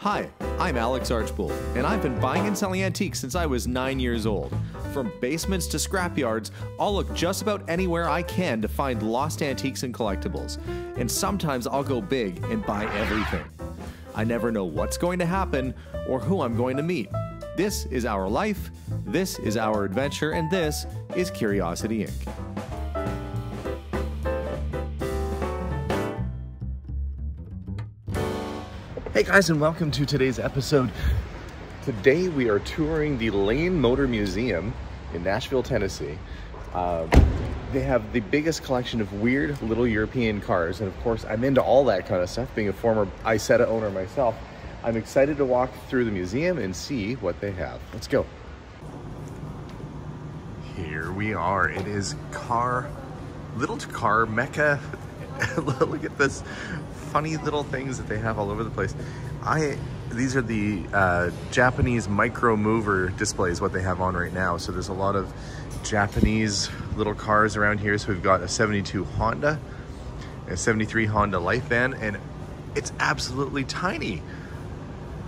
Hi, I'm Alex Archbold, and I've been buying and selling antiques since I was 9 years old. From basements to scrapyards, I'll look just about anywhere I can to find lost antiques and collectibles. And sometimes I'll go big and buy everything. I never know what's going to happen or who I'm going to meet. This is our life, this is our adventure, and this is Curiosity Inc. Hey guys, and welcome to today's episode. Today we are touring the Lane Motor Museum in Nashville, Tennessee. They have the biggest collection of weird little European cars, and of course I'm into all that kind of stuff. Being a former Isetta owner myself, I'm excited to walk through the museum and see what they have. Let's go. Here we are. It is little car mecca. Look at this funny little things that they have all over the place. These are the Japanese micro mover displays, what they have on right now. So there's a lot of Japanese little cars around here. So we've got a 72 Honda, a 73 Honda Life van, and it's absolutely tiny.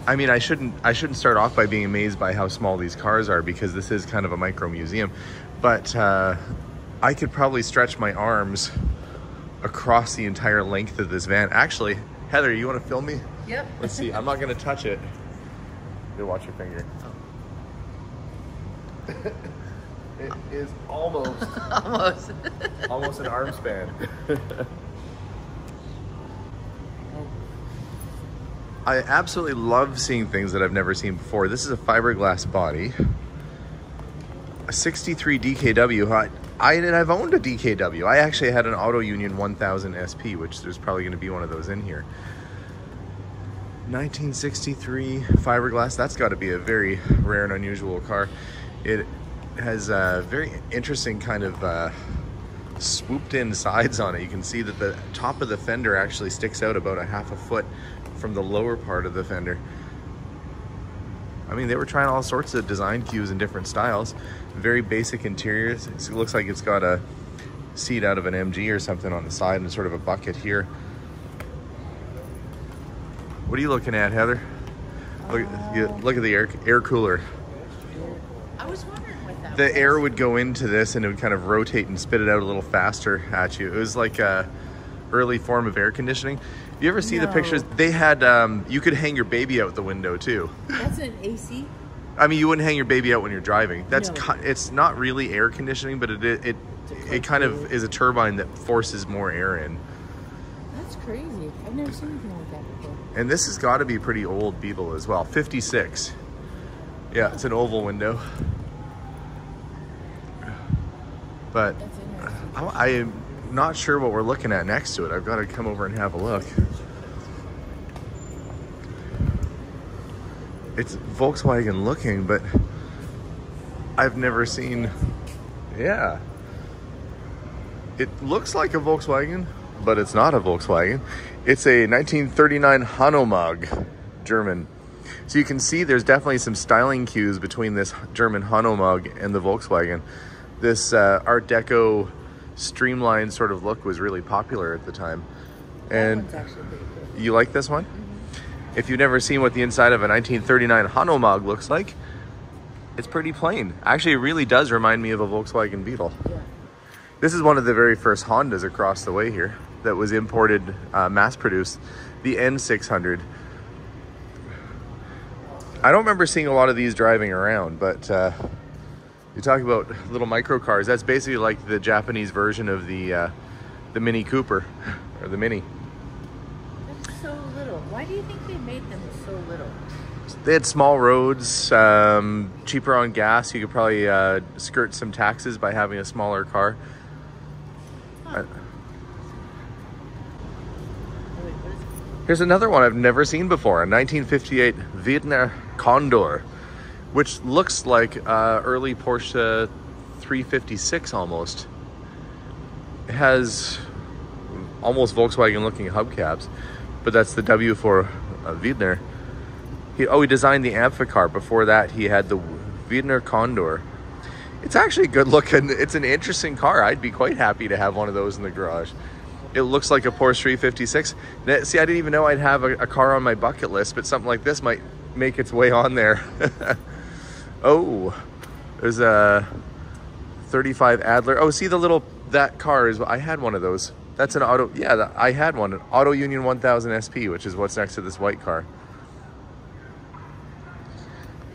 I mean, I shouldn't start off by being amazed by how small these cars are, because this is kind of a micro museum, but I could probably stretch my arms across the entire length of this van. Actually, Heather, you want to film me? Yep. Let's see. I'm not going to touch it. Here, watch your finger. Oh. It is almost almost an arm span. I absolutely love seeing things that I've never seen before. This is a fiberglass body, a 63 DKW. I've owned a DKW. I actually had an Auto Union 1000 SP, which there's probably going to be one of those in here. 1963 fiberglass. That's got to be a very rare and unusual car. It has a very interesting kind of swooped in sides on it. You can see that the top of the fender actually sticks out about a half a foot from the lower part of the fender. I mean, they were trying all sorts of design cues in different styles. Very basic interiors. It looks like it's got a seat out of an MG or something on the side and sort of a bucket here. What are you looking at, Heather? Look at the air cooler. I was wondering what that was. The air would go into this and it would kind of rotate and spit it out a little faster at you. It was like a early form of air conditioning. You ever see the pictures? They had, you could hang your baby out the window too. That's an AC? I mean, you wouldn't hang your baby out when you're driving. It's not really air conditioning, but it kind of is a turbine that forces more air in. That's crazy. I've never seen anything like that before. And this has got to be pretty old Beetle as well. 56. Yeah, it's an oval window. But That's interesting. I am not sure what we're looking at next to it. I've got to come over and have a look. It's Volkswagen looking, but I've never seen, yeah. It looks like a Volkswagen, but it's not a Volkswagen. It's a 1939 Hanomag German. So you can see there's definitely some styling cues between this German Hanomag and the Volkswagen. This Art Deco streamlined sort of look was really popular at the time. And that one's actually pretty cool. You like this one? If you've never seen what the inside of a 1939 Hanomag looks like, it's pretty plain. Actually, it really does remind me of a Volkswagen Beetle. Yeah. This is one of the very first Hondas across the way here that was imported, mass-produced, the N600. I don't remember seeing a lot of these driving around, but you talk about little micro cars. That's basically like the Japanese version of the Mini Cooper, or the Mini. That's so little. Why do you think they made them so little? They had small roads, cheaper on gas. You could probably skirt some taxes by having a smaller car. Huh. Here's another one I've never seen before, a 1958 Wiedner Condor, which looks like early Porsche 356 almost. It has almost Volkswagen looking hubcaps, but that's the W for Wiedner. He designed the Amphicar. Before that, he had the Wiedner Condor. It's actually good looking. It's an interesting car. I'd be quite happy to have one of those in the garage. It looks like a Porsche 356. See, I didn't even know I'd have a car on my bucket list, but something like this might make its way on there. Oh, there's a 35 Adler. Oh, see that car is, I had one of those. That's an auto, yeah, I had one, an Auto Union 1000 SP, which is what's next to this white car.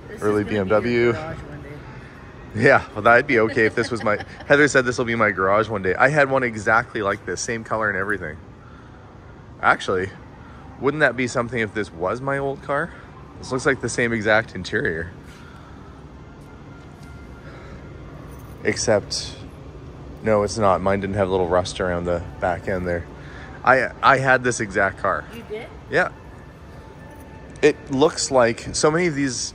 This Early is gonna be BMW. your garage one day. Yeah, well, that'd be okay if this was my... Heather said this will be my garage one day. I had one exactly like this, same color and everything. Actually, wouldn't that be something if this was my old car? This looks like the same exact interior. Except, no, it's not. Mine didn't have a little rust around the back end there. I had this exact car. You did? Yeah. It looks like... So many of these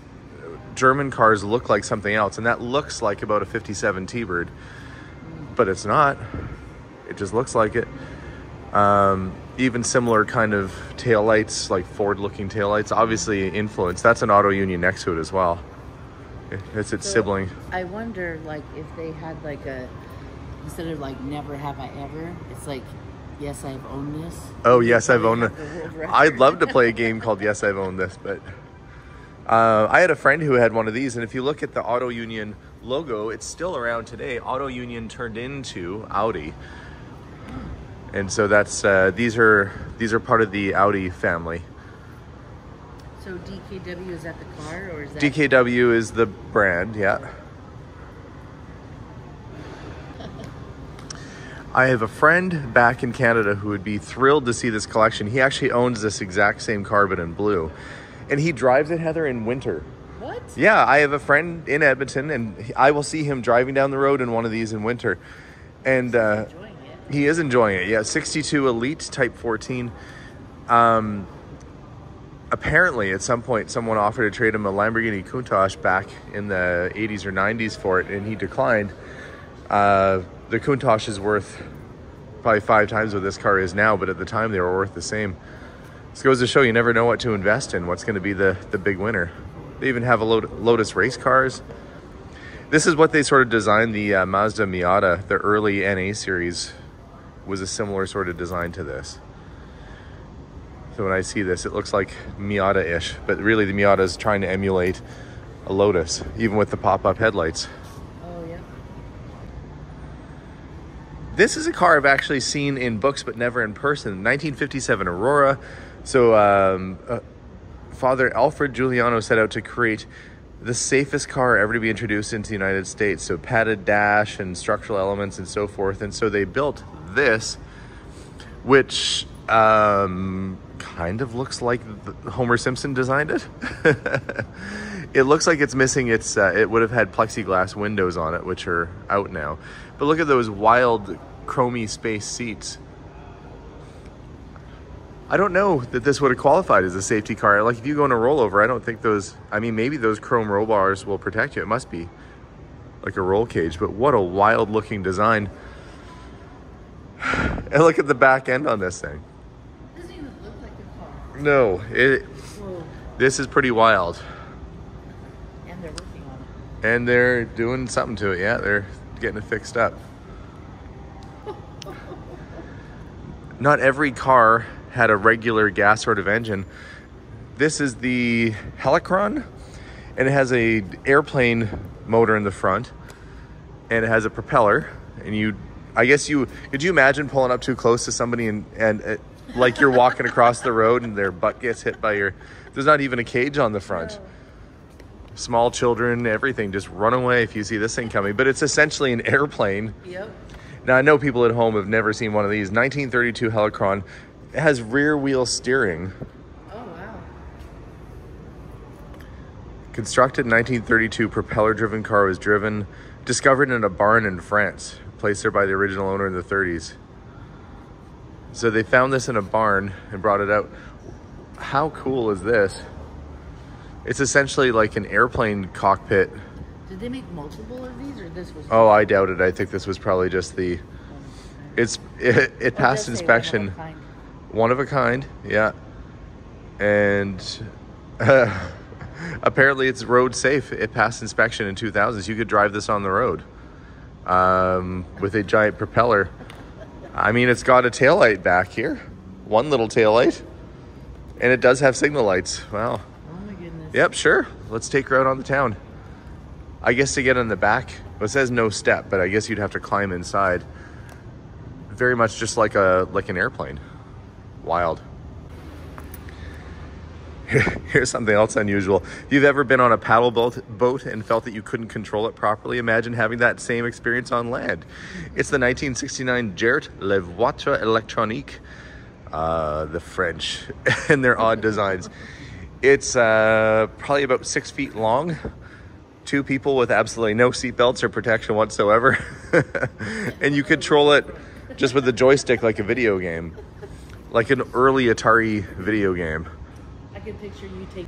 German cars look like something else, and that looks like about a 57 T-Bird, but it's not. It just looks like it. Even similar kind of taillights, like Ford-looking taillights, obviously influenced. That's an Auto Union next to it as well. It's its sibling. I wonder, like, if they had like instead of like never have I ever, it's like, yes, I've owned this. Oh, yes, I've owned it. I'd love to play a game called Yes, I've Owned This, but I had a friend who had one of these, and if you look at the Auto Union logo, it's still around today. Auto Union turned into Audi. And so that's these are part of the Audi family. So DKW, is that the car, or is that... DKW is the brand, yeah. I have a friend back in Canada who would be thrilled to see this collection. He actually owns this exact same car, but in blue. And he drives it, Heather, in winter. What? Yeah, I have a friend in Edmonton, and I will see him driving down the road in one of these in winter. And Enjoying it. he is enjoying it, yeah. 62 Elite Type 14. Apparently, at some point, someone offered to trade him a Lamborghini Countach back in the 80s or 90s for it, and he declined. The Countach is worth probably 5 times what this car is now, but at the time, they were worth the same. This goes to show you never know what to invest in, what's going to be the big winner. They even have a Lotus race cars. This is what they sort of designed the Mazda Miata. The early NA series was a similar sort of design to this. So when I see this, it looks like Miata-ish, but really the Miata is trying to emulate a Lotus, even with the pop-up headlights. Oh, yeah. This is a car I've actually seen in books, but never in person. 1957 Aurora. So Father Alfred Giuliano set out to create the safest car ever to be introduced into the United States. So padded dash and structural elements and so forth. And so they built this, which kind of looks like Homer Simpson designed it. It looks like it's missing its, it would have had plexiglass windows on it, which are out now. But look at those wild chromey space seats. I don't know that this would have qualified as a safety car. Like if you go in a rollover, I don't think those, I mean, maybe those chrome roll bars will protect you. It must be like a roll cage, but what a wild looking design. And look at the back end on this thing. It doesn't even look like a car. No, Whoa. this is pretty wild. And they're working on it. And they're doing something to it. Yeah, they're getting it fixed up. Not every car had a regular gas sort of engine. This is the Helicron, and it has a airplane motor in the front, and it has a propeller. And could you imagine pulling up too close to somebody and like you're walking across the road and their butt gets hit by there's not even a cage on the front. No. Small children, everything, just run away if you see this thing coming. But it's essentially an airplane. Yep. Now, I know people at home have never seen one of these. 1932 Helicron. It has rear wheel steering. Oh, wow. Constructed in 1932, propeller-driven car was discovered in a barn in France, placed there by the original owner in the 30s. So they found this in a barn and brought it out. How cool is this? It's essentially like an airplane cockpit. Did they make multiple of these, or this was... Oh, I doubt it. I think this was probably just the... It passed inspection. One of a kind, yeah. And apparently it's road safe. It passed inspection in 2000. So you could drive this on the road with a giant propeller. I mean, it's got a taillight back here. One little taillight. And it does have signal lights. Wow. Oh my goodness. Yep, sure. Let's take her out on the town. I guess to get in the back, well, it says no step, but I guess you'd have to climb inside. Very much just like an airplane. Wild. Here's something else unusual. If you've ever been on a paddle boat and felt that you couldn't control it properly, imagine having that same experience on land. It's the 1969 Gert Le Voiture Electronique, the French, and their odd designs. It's probably about 6 feet long. 2 people with absolutely no seatbelts or protection whatsoever. And you control it just with the joystick like a video game. Like an early Atari video game. I can picture you take.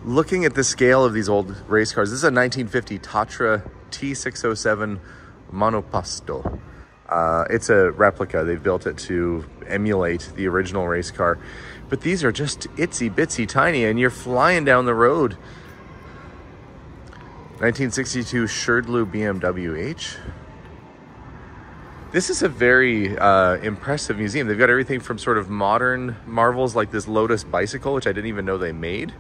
Looking at the scale of these old race cars, this is a 1950 Tatra T607 Monoposto. It's a replica. They've built it to emulate the original race car. But these are just itsy bitsy tiny, and you're flying down the road. 1962 Sherdlu BMW H. This is a very impressive museum. They've got everything from sort of modern marvels like this Lotus bicycle, which I didn't even know they made,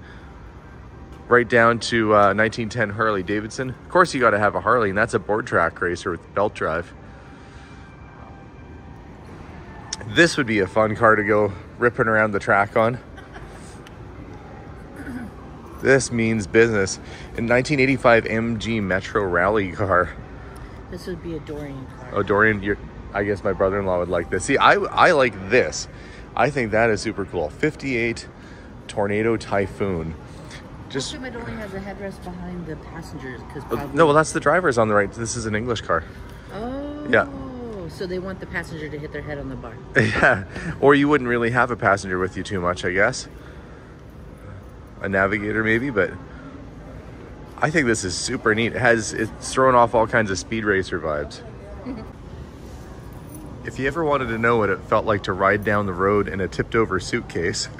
right down to 1910 Harley Davidson. Of course, you got to have a Harley, and that's a board track racer with belt drive. This would be a fun car to go ripping around the track on. This means business. In 1985 MG Metro Rally car. This would be a Dorian car. Oh, Dorian, I guess my brother-in-law would like this. See, I like this. I think that is super cool. 58 Tornado Typhoon. Just it only has a headrest behind the passengers. No, well, that's the driver's on the right. This is an English car. Oh. Yeah. So they want the passenger to hit their head on the bar. Yeah. Or you wouldn't really have a passenger with you too much, I guess. A navigator maybe, but I think this is super neat. It's throwing off all kinds of speed racer vibes. If you ever wanted to know what it felt like to ride down the road in a tipped over suitcase,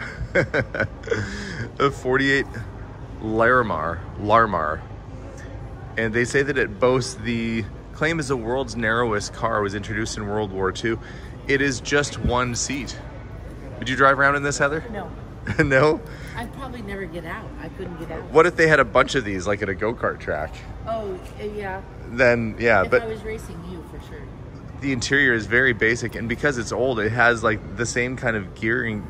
a 48 Larmar. And they say that it boasts the claim as the world's narrowest car, was introduced in World War II. It is just one seat. Would you drive around in this, Heather? No. No? I'd probably never get out. I couldn't get out. What if they had a bunch of these, like at a go-kart track? Oh, yeah. Then, yeah. If I was racing you, for sure. The interior is very basic, and because it's old, it has like the same kind of gearing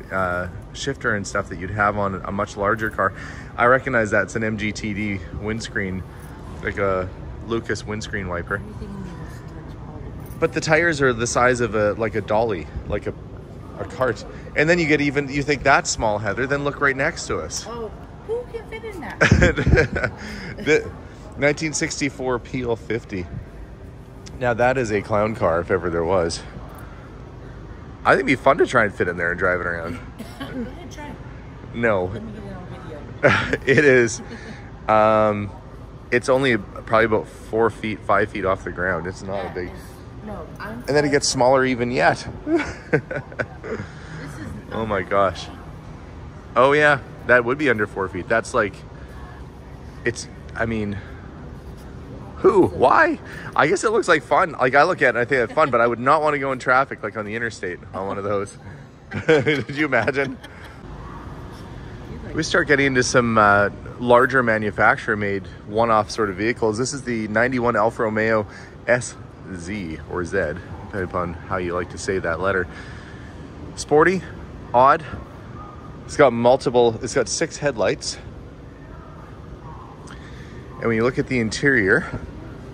shifter and stuff that you'd have on a much larger car. I recognize that's an MGTD windscreen, like a Lucas windscreen wiper. But the tires are the size of a dolly, like a cart. And then you think that's small, Heather, then look right next to us. Oh, who can fit in that? The 1964 PL50. Now that is a clown car if ever there was. I think it'd be fun to try and fit in there and drive it around. Go ahead, try. No. Let me get it on video. It is. It's only probably about 4 feet, 5 feet off the ground. It's not a big. No, and then it gets smaller even yet. Oh my gosh. Oh yeah, that would be under 4 feet. That's like, I mean, why? I guess it looks like fun. Like I look at it and I think it's fun, but I would not want to go in traffic like on the interstate on one of those. Did you imagine? We start getting into some larger manufacturer made one-off sort of vehicles. This is the 91 Alfa Romeo SZ or Z, depending upon how you like to say that letter. Sporty, odd. It's got 6 headlights. And when you look at the interior,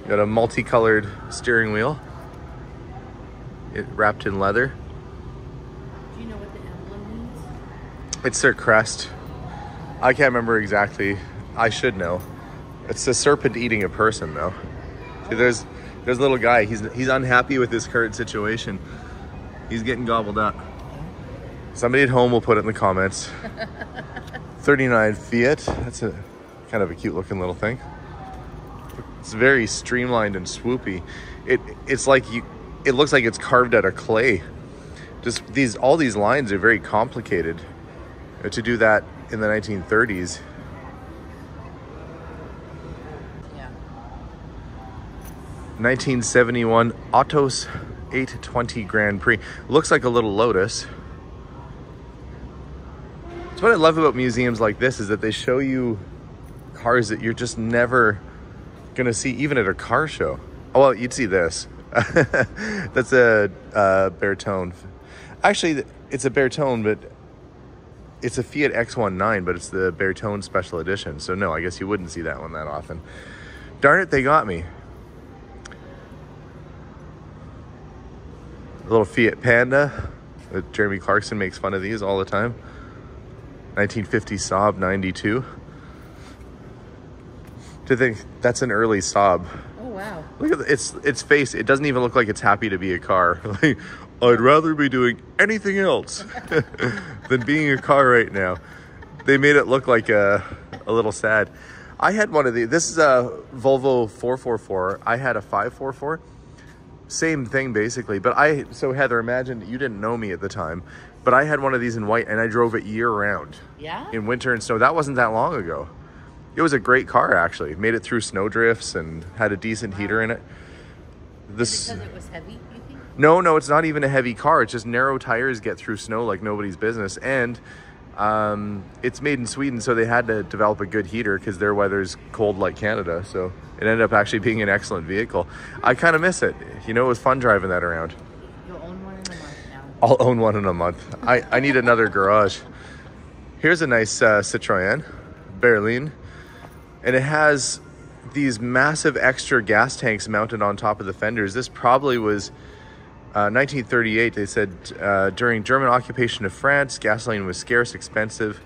you got a multicolored steering wheel. It wrapped in leather. Do you know what the emblem means? It's their crest. I can't remember exactly. I should know. It's a serpent eating a person, though. See, there's a little guy. He's unhappy with his current situation. He's getting gobbled up. Somebody at home will put it in the comments. 39 Fiat. That's a kind of a cute looking little thing. It's very streamlined and swoopy. It's like it looks like it's carved out of clay. Just all these lines are very complicated. To do that in the 1930s. Yeah. 1971 Autos 820 Grand Prix. Looks like a little Lotus. That's what I love about museums like this, is that they show you cars that you're just never gonna see, even at a car show. Oh, well, you'd see this. That's a Bertone. Actually, it's a Bertone, but it's a Fiat X19, but it's the Bertone Special Edition. So no, I guess you wouldn't see that one that often. Darn it, they got me. A little Fiat Panda. Jeremy Clarkson makes fun of these all the time. 1950 Saab 92. To think that's an early Saab. Oh wow! Look at its face. It doesn't even look like it's happy to be a car. Like, I'd rather be doing anything else than being a car right now. They made it look like a little sad. I had one of these. This is a Volvo 444. I had a 544. Same thing basically. But so Heather, imagine you didn't know me at the time, but I had one of these in white and I drove it year round. Yeah? In winter and snow. That wasn't that long ago. It was a great car actually. Made it through snow drifts and had a decent heater in it. Because it was heavy, you think? No, it's not even a heavy car. It's just narrow tires get through snow like nobody's business. And it's made in Sweden, so they had to develop a good heater because their weather's cold like Canada. So it ended up actually being an excellent vehicle. I kind of miss it. You know, it was fun driving that around. You'll own one in a month now. I'll own one in a month. I need another garage. Here's a nice Citroën Berlin. And it has these massive extra gas tanks mounted on top of the fenders. This probably was 1938. They said during German occupation of France, gasoline was scarce, expensive,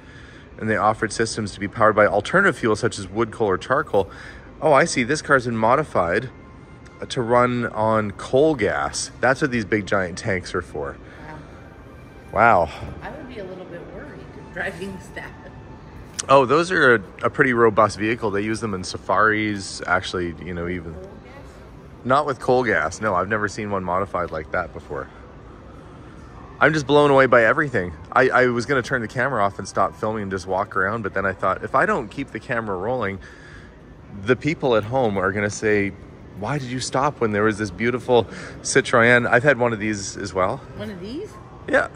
and they offered systems to be powered by alternative fuels such as wood, coal, or charcoal. Oh, I see. This car's been modified to run on coal gas. That's what these big giant tanks are for. Wow. I would be a little bit worried driving that. Oh, those are a pretty robust vehicle. They use them in safaris, actually, you know, even... Not with coal gas. No, I've never seen one modified like that before. I'm just blown away by everything. I was going to turn the camera off and stop filming and just walk around, but then I thought, if I don't keep the camera rolling, the people at home are going to say, why did you stop when there was this beautiful Citroën? I've had one of these as well. One of these? Yeah.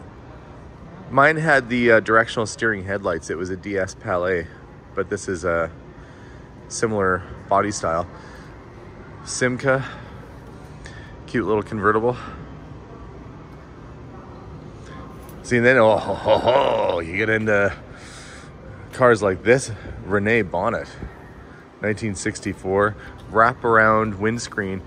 Mine had the directional steering headlights. It was a DS Palais, but this is a similar body style. Simca, cute little convertible. See, and then you get into cars like this. Rene Bonnet, 1964, wraparound windscreen.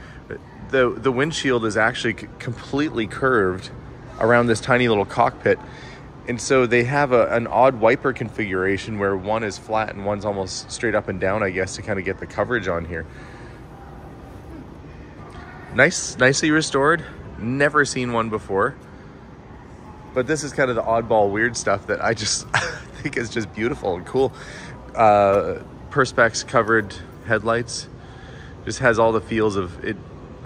The windshield is actually completely curved around this tiny little cockpit. And so they have an odd wiper configuration where one is flat and one's almost straight up and down, I guess, to kind of get the coverage on here. Nicely restored. Never seen one before. But this is kind of the oddball weird stuff that I just think is just beautiful and cool. Perspex covered headlights. Just has all the feels of it.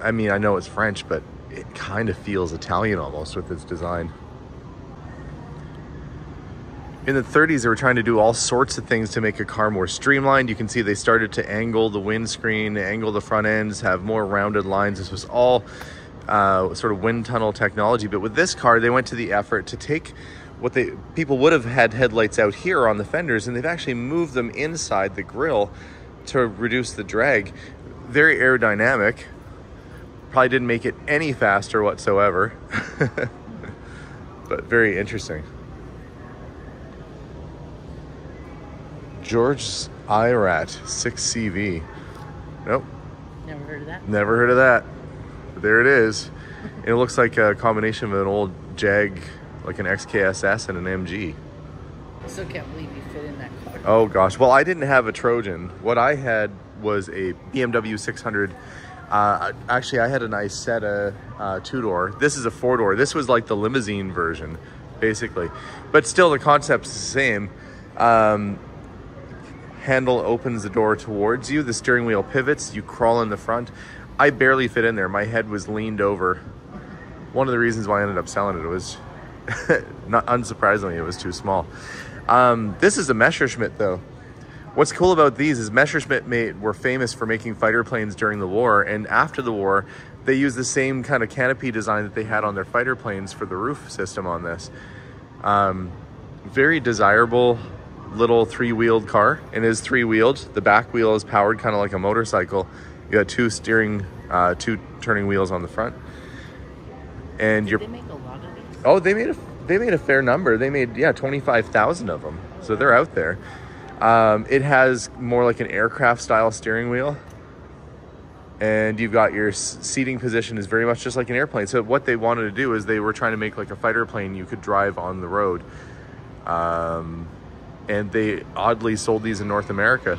I mean, I know it's French, but it kind of feels Italian almost with its design. In the 30s, they were trying to do all sorts of things to make a car more streamlined. You can see they started to angle the windscreen, angle the front ends, have more rounded lines. This was all sort of wind tunnel technology. But with this car, they went to the effort to take what people would have had headlights out here on the fenders, and they've actually moved them inside the grille to reduce the drag. Very aerodynamic. Probably didn't make it any faster whatsoever, but very interesting. George's IRAT 6CV. Nope. Never heard of that. Never heard of that. But there it is. It looks like a combination of an old Jag, like an XKSS and an MG. I still can't believe you fit in that car. Oh gosh. Well, I didn't have a Trojan. What I had was a BMW 600. Actually, I had a nice Seta two-door. This is a four-door. This was like the limousine version, basically. But still, the concept's the same. Handle opens the door towards you. The steering wheel pivots. You crawl in the front. I barely fit in there. My head was leaned over. One of the reasons why I ended up selling it was, not unsurprisingly, it was too small. This is a Messerschmitt, though. What's cool about these is Messerschmitt were famous for making fighter planes during the war, and after the war, They use the same kind of canopy design that they had on their fighter planes for the roof system on this. Very desirable little 3-wheeled car. It is 3-wheeled. The back wheel is powered kind of like a motorcycle. You got 2 turning wheels on the front. And Did they make a lot of these? Oh, they made a fair number. They made 25,000 of them. So they're out there. It has more like an aircraft style steering wheel. And you've got your seating position is very much just like an airplane. So what they wanted to do is they were trying to make like a fighter plane you could drive on the road. And they oddly sold these in North America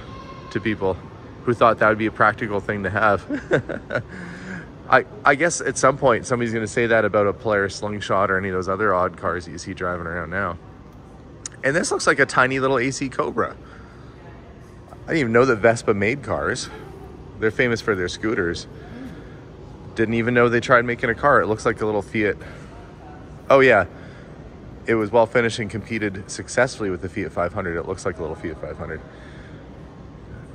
to people who thought that would be a practical thing to have. I guess at some point somebody's going to say that about a Polaris Slingshot or any of those other odd cars that you see driving around now. And this looks like a tiny little AC Cobra. I didn't even know that Vespa made cars. They're famous for their scooters. Didn't even know they tried making a car. It looks like a little Fiat. Oh yeah. It was well finished and competed successfully with the Fiat 500. It looks like a little Fiat 500.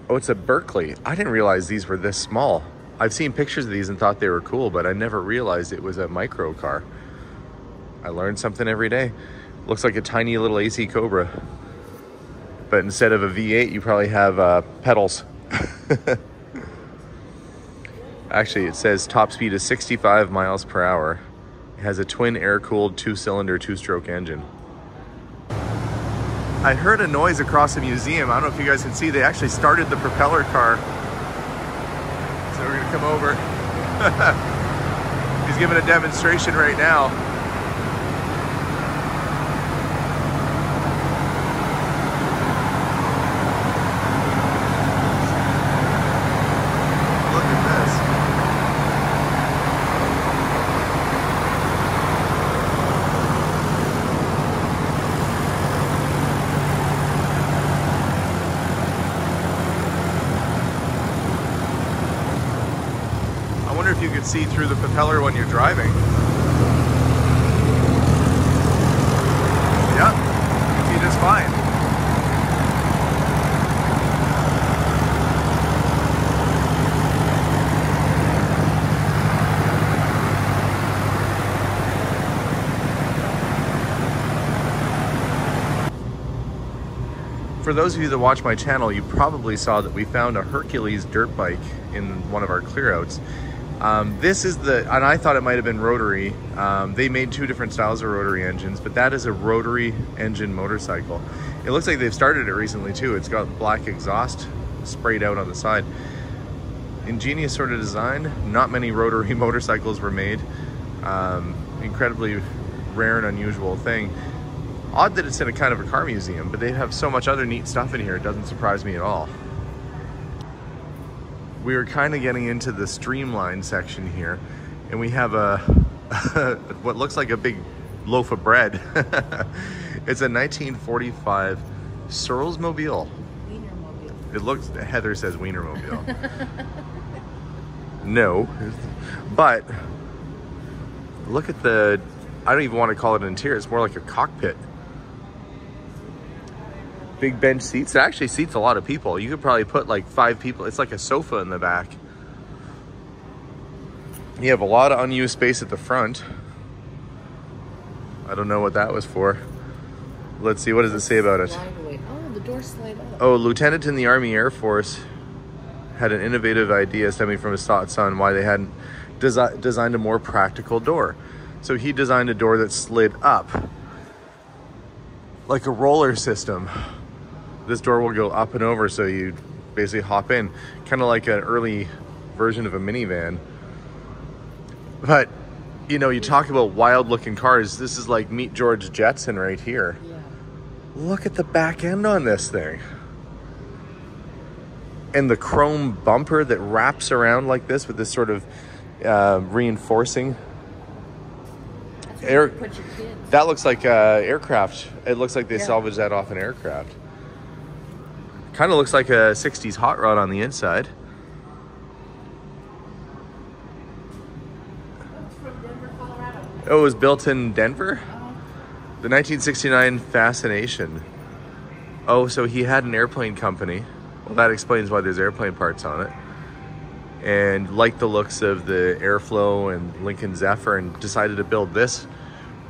Oh, it's a Berkeley. I didn't realize these were this small. I've seen pictures of these and thought they were cool, but I never realized it was a micro car. I learned something every day. Looks like a tiny little AC Cobra. But instead of a V8, you probably have pedals. Actually, it says top speed is 65 miles per hour. It has a twin air-cooled 2-cylinder 2-stroke engine. I heard a noise across the museum. I don't know if you guys can see. They actually started the propeller car. So we're gonna come over. He's giving a demonstration right now. Look at this. I wonder if you could see through the propeller when you're driving. Yeah, you can see just fine. For those of you that watch my channel, you probably saw that we found a Hercules dirt bike in one of our clearouts. This is and I thought it might have been rotary. They made 2 different styles of rotary engines, but that is a rotary engine motorcycle. It looks like they've started it recently too. It's got black exhaust sprayed out on the side. Ingenious sort of design. Not many rotary motorcycles were made. Incredibly rare and unusual thing. Odd that it's in a kind of a car museum, but they have so much other neat stuff in here, it doesn't surprise me at all. We are kind of getting into the streamline section here, and we have a what looks like a big loaf of bread. It's a 1945 Searlsmobile. Wienermobile. It looks, Heather says Wienermobile. No, but look at the, I don't even want to call it an interior, it's more like a cockpit. Big bench seats. It actually seats a lot of people. You could probably put like 5 people. It's like a sofa in the back. You have a lot of unused space at the front. I don't know what that was for. Let's see, what does it say about it? Oh, the doors slide up. Oh, lieutenant in the Army Air Force had an innovative idea stemming from his son why they hadn't designed a more practical door. So he designed a door that slid up like a roller system. This door will go up and over, so you basically hop in, kind of like an early version of a minivan. But you know, you talk about wild looking cars, this is like meet George Jetson right here. Yeah. Look at the back end on this thing. And the chrome bumper that wraps around like this with this sort of reinforcing. That looks like aircraft. It looks like they salvaged that off an aircraft. Kind of looks like a 60s hot rod on the inside. From Denver, Colorado. Oh, it was built in Denver? The 1969 Fascination. Oh, so he had an airplane company. Well, that explains why there's airplane parts on it. and liked the looks of the Airflow and Lincoln Zephyr and decided to build this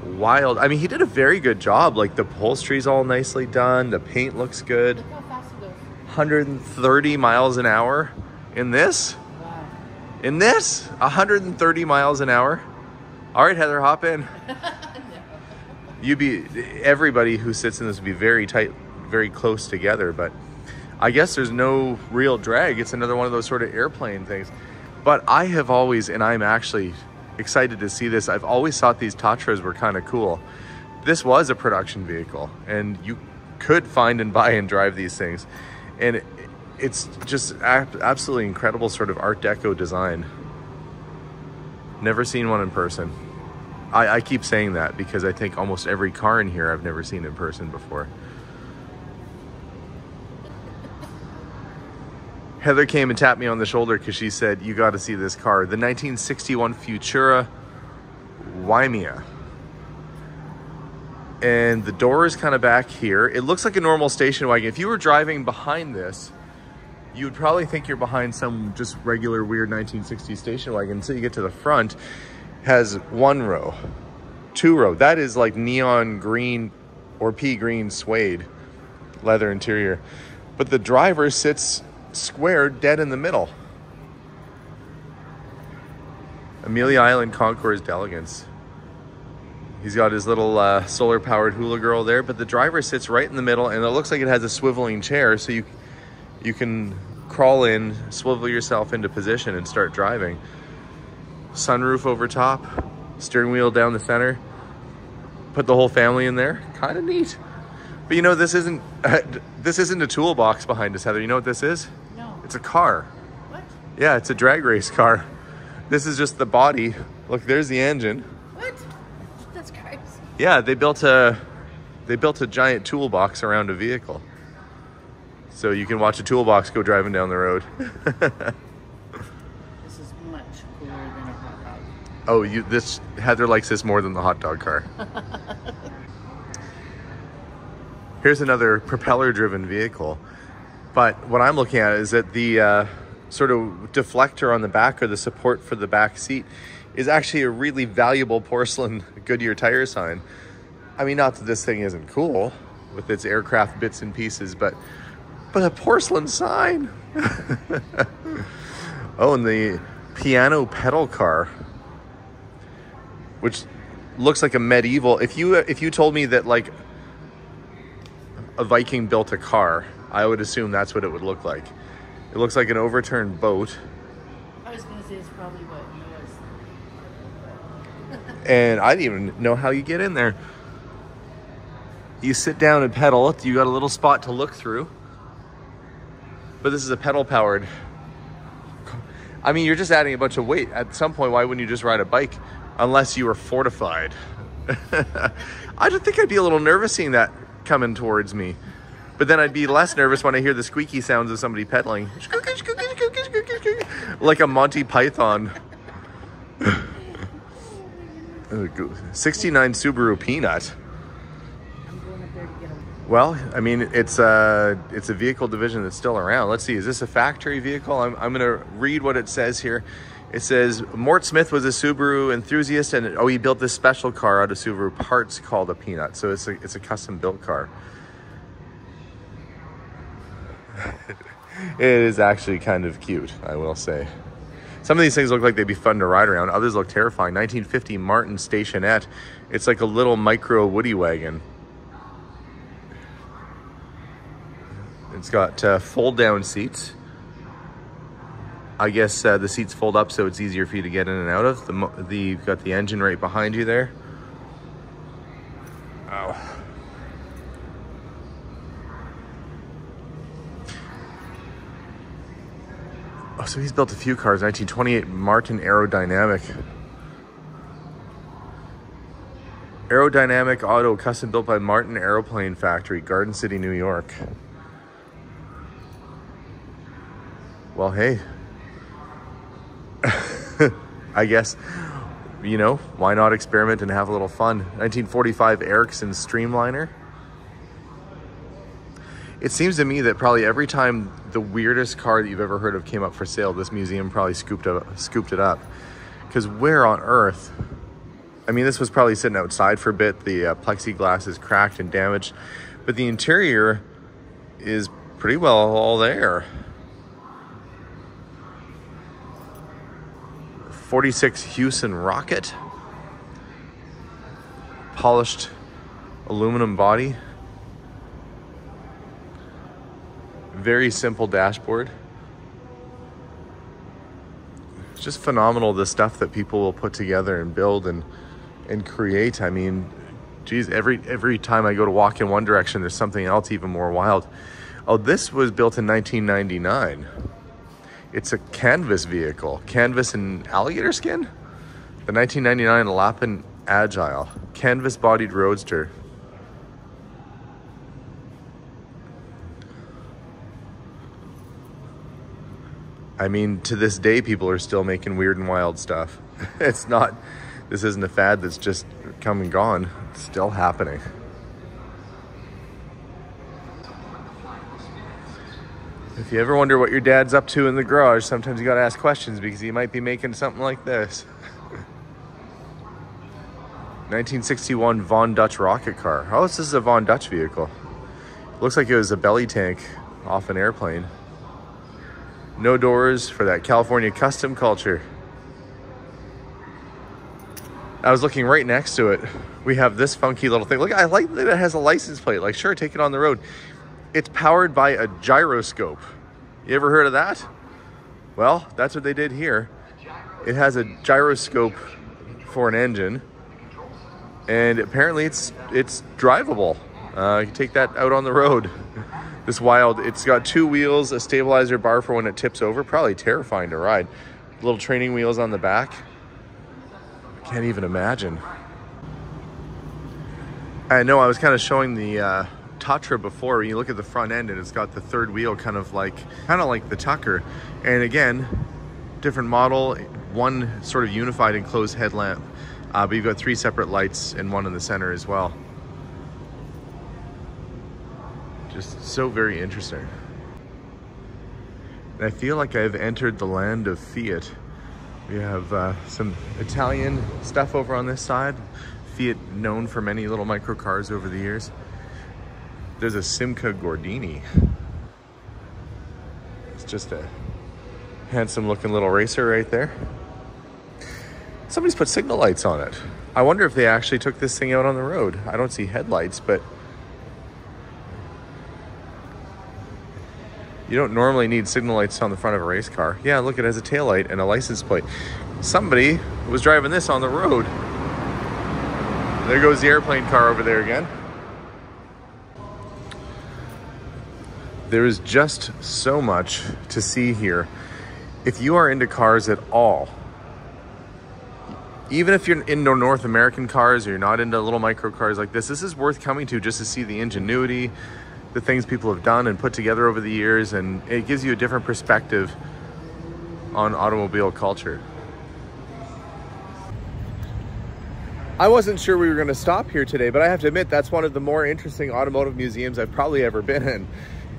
wild. I mean, he did a very good job. Like, the upholstery's all nicely done. The paint looks good. Look how fast it goes. 130 miles an hour in this. Wow. In this, 130 miles an hour. All right, Heather, hop in. Everybody who sits in this would be very tight, very close together, but I guess there's no real drag. It's another one of those sort of airplane things. But I have always, and I'm actually excited to see this, I've always thought these Tatras were kind of cool. This was a production vehicle, and you could find and buy and drive these things. And it's just absolutely incredible sort of Art Deco design. Never seen one in person. I keep saying that because I think almost every car in here I've never seen in person before. Heather came and tapped me on the shoulder because she said, you got to see this car. The 1961 Futura Waimea. And the door is kind of back here. It looks like a normal station wagon. If you were driving behind this, you would probably think you're behind some just regular weird 1960s station wagon until you get to the front. Has 1 row, 2 row. That is like neon green or pea green suede leather interior. But the driver sits square dead in the middle. Amelia Island Concours d'Elegance. He's got his little solar powered hula girl there, but the driver sits right in the middle, and it looks like it has a swiveling chair, so you can crawl in, swivel yourself into position and start driving. Sunroof over top, steering wheel down the center. Put the whole family in there. Kind of neat. But you know, this isn't a toolbox behind us, Heather. You know what this is? No. It's a car. What? Yeah, it's a drag race car. This is just the body. Look, there's the engine. What? That's crazy. Yeah, they built a giant toolbox around a vehicle. So you can watch a toolbox go driving down the road. This is much cooler than a hot dog. Oh, Heather likes this more than the hot dog car. Here's another propeller-driven vehicle. But what I'm looking at is that the sort of deflector on the back, or the support for the back seat, is actually a really valuable porcelain Goodyear tire sign. I mean, not that this thing isn't cool with its aircraft bits and pieces, but a porcelain sign. Oh, and the piano pedal car, which looks like a medieval. If you told me that like a Viking built a car, I would assume that's what it would look like. It looks like an overturned boat. I was going to say it's probably what it was. And I didn't even know how you get in there. You sit down and pedal. You got a little spot to look through. But this is a pedal powered. I mean, you're just adding a bunch of weight. At some point, why wouldn't you just ride a bike? Unless you were fortified. I just think I'd be a little nervous seeing that coming towards me. But then I'd be less nervous when I hear the squeaky sounds of somebody pedaling. Like a Monty Python. 69 Subaru Peanut. I'm going up there to get them. Well, I mean, it's a vehicle division that's still around. Let's see, is this a factory vehicle? I'm going to read what it says here. It says, Mort Smith was a Subaru enthusiast, and he built this special car out of Subaru parts called a Peanut. So it's a custom built car. It is actually kind of cute, I will say. Some of these things look like they'd be fun to ride around. Others look terrifying. 1950 Martin Stationette. It's like a little micro Woody wagon. It's got fold-down seats. I guess the seats fold up so it's easier for you to get in and out of. You've got the engine right behind you there. Oh. Oh, so he's built a few cars. 1928 Martin Aerodynamic. Aerodynamic Auto, custom built by Martin Aeroplane Factory, Garden City, New York. Well, hey. I guess, you know, why not experiment and have a little fun? 1945 Ericsson Streamliner. It seems to me that probably every time the weirdest car that you've ever heard of came up for sale, this museum probably scooped it up. Because where on earth? I mean, this was probably sitting outside for a bit. The plexiglass is cracked and damaged, but the interior is pretty well all there. 46 Houston Rocket. Polished aluminum body. Very simple dashboard. It's just phenomenal, the stuff that people will put together and build and create. I mean, geez, every time I go to walk in one direction, there's something else even more wild. Oh, this was built in 1999. It's a canvas vehicle. Canvas and alligator skin? The 1999 Lapin Agile. Canvas-bodied roadster. I mean, to this day, people are still making weird and wild stuff. This isn't a fad that's just come and gone. It's still happening. If you ever wonder what your dad's up to in the garage, sometimes you gotta ask questions because he might be making something like this. 1961 Von Dutch rocket car. Oh, this is a Von Dutch vehicle. Looks like it was a belly tank off an airplane. No doors for that California custom culture. I was looking right next to it. We have this funky little thing. Look, I like that it has a license plate. Like, sure, take it on the road. It's powered by a gyroscope. You ever heard of that? Well, that's what they did here. It has a gyroscope for an engine, and apparently it's drivable. You can take that out on the road. This wild, it's got two wheels, a stabilizer bar for when it tips over. Probably terrifying to ride. Little training wheels on the back. I can't even imagine. I know I was kind of showing the Tatra before. When you look at the front end, and it's got the third wheel kind of like the Tucker. And again, different model, one sort of unified enclosed headlamp, but you've got three separate lights and one in the center as well. Just so very interesting. And I feel like I've entered the land of Fiat. We have some Italian stuff over on this side. Fiat known for many little micro cars over the years. There's a Simca Gordini. It's just a handsome looking little racer right there. Somebody's put signal lights on it. I wonder if they actually took this thing out on the road. I don't see headlights, but you don't normally need signal lights on the front of a race car. Yeah, look, it has a taillight and a license plate. Somebody was driving this on the road. There goes the airplane car over there again. There is just so much to see here. If you are into cars at all, even if you're into North American cars or you're not into little micro cars like this is worth coming to just to see the ingenuity, the things people have done and put together over the years, and it gives you a different perspective on automobile culture. I wasn't sure we were going to stop here today, but I have to admit that's one of the more interesting automotive museums I've probably ever been in.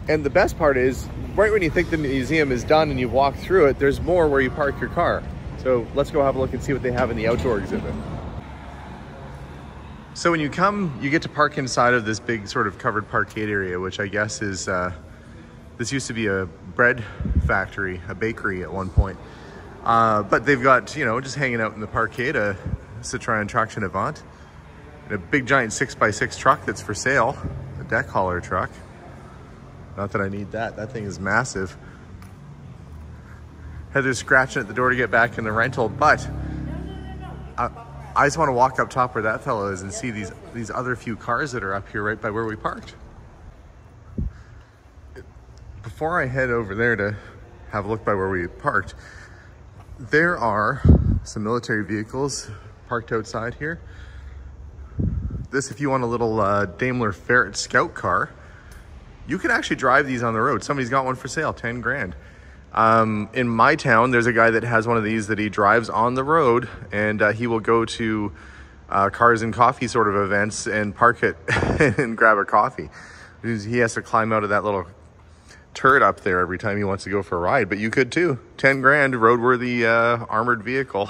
And the best part is, right when you think the museum is done and you've walked through it, there's more where you park your car. So let's go have a look and see what they have in the outdoor exhibit. So when you come, you get to park inside of this big sort of covered parkade area, which I guess is, this used to be a bread factory, a bakery at one point. But they've got, you know, just hanging out in the parkade, a Citroen Traction Avant, and a big giant 6x6 truck that's for sale, a deck hauler truck. Not that I need that, that thing is massive. Heather's scratching at the door to get back in the rental, but I just want to walk up top where that fellow is and see these other few cars that are up here right by where we parked. Before I head over there to have a look by where we parked, there are some military vehicles parked outside here. This, if you want a little Daimler Ferret Scout car, you can actually drive these on the road. Somebody's got one for sale, 10 grand. In my town, there's a guy that has one of these that he drives on the road, and he will go to cars and coffee sort of events and park it and grab a coffee. He has to climb out of that little turret up there every time he wants to go for a ride, but you could too. 10 grand, roadworthy armored vehicle.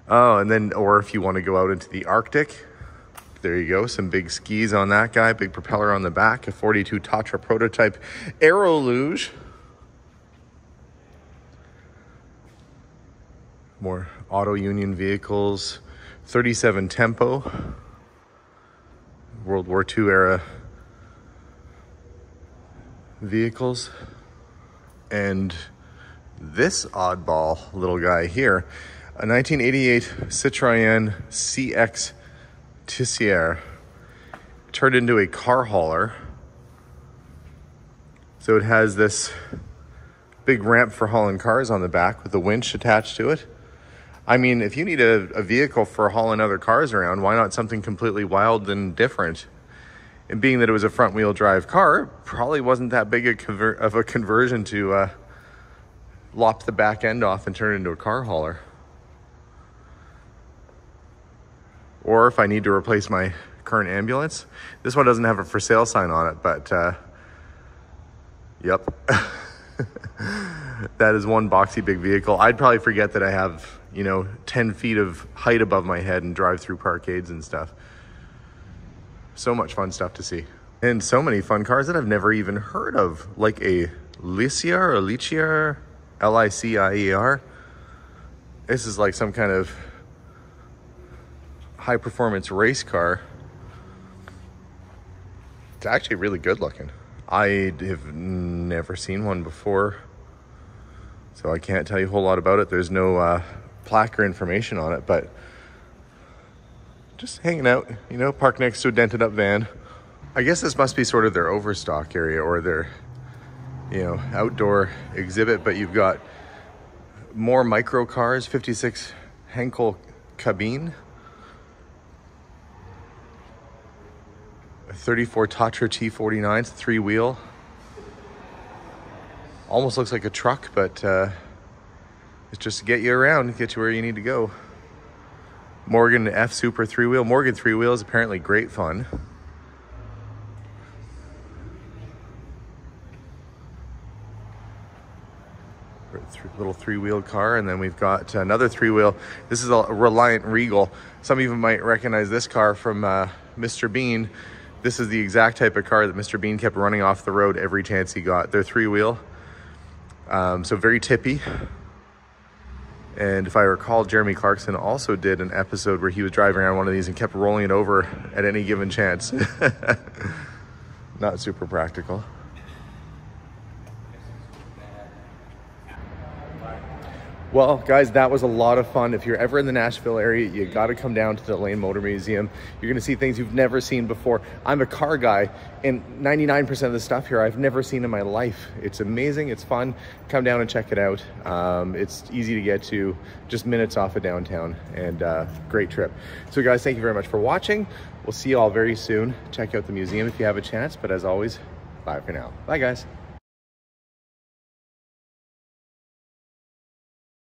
Oh, and then, or if you want to go out into the Arctic, there you go. Some big skis on that guy, big propeller on the back, a 42 Tatra prototype aero luge. More Auto Union vehicles, 37 Tempo, World War II era vehicles. And this oddball little guy here, a 1988 Citroën CX Tissier, turned into a car hauler. So it has this big ramp for hauling cars on the back with a winch attached to it. I mean, if you need a vehicle for hauling other cars around, why not something completely wild and different? And being that it was a front wheel drive car, probably wasn't that big of a conversion to lop the back end off and turn it into a car hauler. Or if I need to replace my current ambulance, this one doesn't have a for sale sign on it, but yep. That is one boxy big vehicle. I'd probably forget that I have, 10 feet of height above my head and drive through parkades and stuff. So much fun stuff to see. And so many fun cars that I've never even heard of, like a Licier or Licier, L-I-C-I-E-R. This is like some kind of high performance race car. It's actually really good looking. I have never seen one before, so I can't tell you a whole lot about it. There's no plaque or information on it, but just hanging out, parked next to a dented up van. I guess this must be sort of their overstock area or their, outdoor exhibit, but you've got more micro cars, 56 Henkel Cabine, a 34 Tatra T49, it's a 3-wheel. Almost looks like a truck, but it's just to get you around, get you where you need to go. Morgan F Super 3-wheel. Morgan 3-wheel is apparently great fun. Little 3-wheel car, and then we've got another 3-wheel. This is a Reliant Regal. Some of you might recognize this car from Mr. Bean. This is the exact type of car that Mr. Bean kept running off the road every chance he got. They're 3-wheel, so very tippy. And if I recall, Jeremy Clarkson also did an episode where he was driving around one of these and kept rolling it over at any given chance. Not super practical. Well, guys, that was a lot of fun. If you're ever in the Nashville area, you got to come down to the Lane Motor Museum. You're going to see things you've never seen before. I'm a car guy, and 99% of the stuff here I've never seen in my life. It's amazing. It's fun. Come down and check it out. It's easy to get to, just minutes off of downtown, and great trip. So, guys, thank you very much for watching. We'll see you all very soon. Check out the museum if you have a chance, but as always, bye for now. Bye, guys.